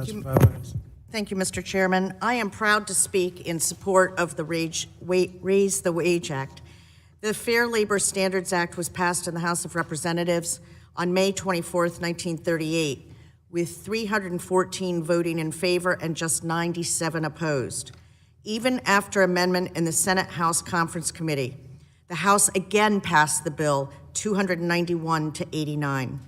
Thank you. 5 minutes. Thank you, Mr. Chairman. I am proud to speak in support of the Raise the Wage Act. The Fair Labor Standards Act was passed in the House of Representatives on May 24th, 1938, with 314 voting in favor and just 97 opposed. Even after amendment in the Senate House Conference Committee, the House again passed the bill 291 to 89.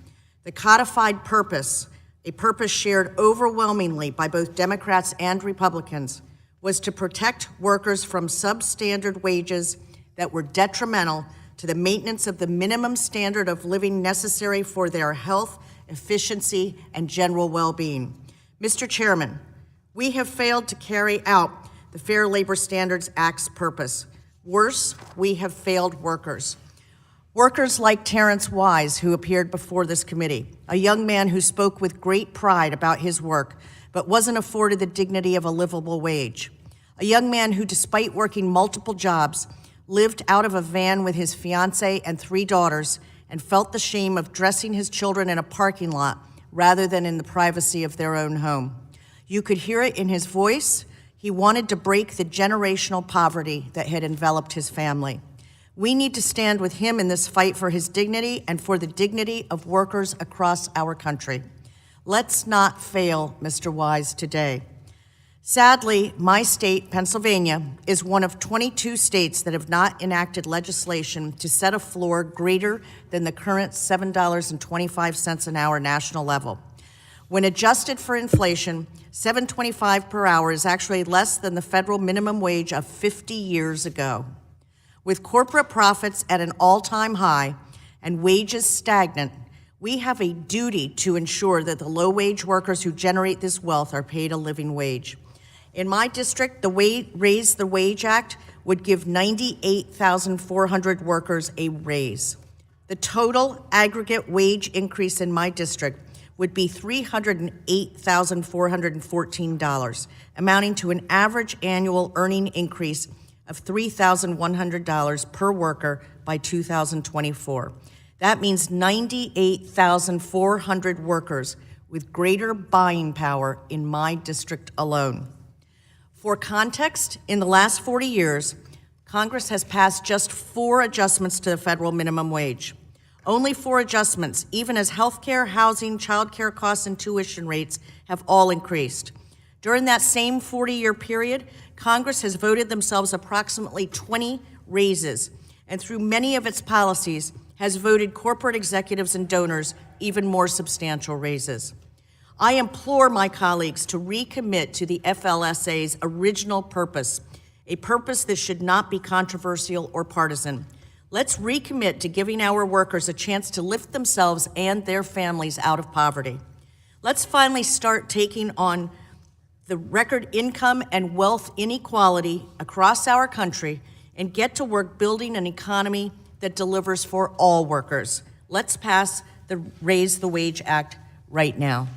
The codified purpose, a purpose shared overwhelmingly by both Democrats and Republicans, was to protect workers from substandard wages that were detrimental to the maintenance of the minimum standard of living necessary for their health, efficiency, and general well-being. Mr. Chairman, we have failed to carry out the Fair Labor Standards Act's purpose. Worse, we have failed workers. Workers like Terrence Wise, who appeared before this committee, a young man who spoke with great pride about his work, but wasn't afforded the dignity of a livable wage. A young man who, despite working multiple jobs, lived out of a van with his fiancée and 3 daughters and felt the shame of dressing his children in a parking lot rather than in the privacy of their own home. You could hear it in his voice. He wanted to break the generational poverty that had enveloped his family. We need to stand with him in this fight for his dignity and for the dignity of workers across our country. Let's not fail Mr. Wise today. Sadly, my state, Pennsylvania, is one of 22 states that have not enacted legislation to set a floor greater than the current $7.25 an hour national level. When adjusted for inflation, $7.25 per hour is actually less than the federal minimum wage of 50 years ago. With corporate profits at an all-time high and wages stagnant, we have a duty to ensure that the low-wage workers who generate this wealth are paid a living wage. In my district, the Raise the Wage Act would give 98,400 workers a raise. The total aggregate wage increase in my district would be $308,414, amounting to an average annual earning increase of $3,100 per worker by 2024. That means 98,400 workers with greater buying power in my district alone. For context, in the last 40 years, Congress has passed just 4 adjustments to the federal minimum wage. Only 4 adjustments, even as healthcare, housing, childcare costs, and tuition rates have all increased. During that same 40-year period, Congress has voted themselves approximately 20 raises, and through many of its policies, has voted corporate executives and donors even more substantial raises. I implore my colleagues to recommit to the FLSA's original purpose, a purpose that should not be controversial or partisan. Let's recommit to giving our workers a chance to lift themselves and their families out of poverty. Let's finally start taking on the record income and wealth inequality across our country and get to work building an economy that delivers for all workers. Let's pass the Raise the Wage Act right now.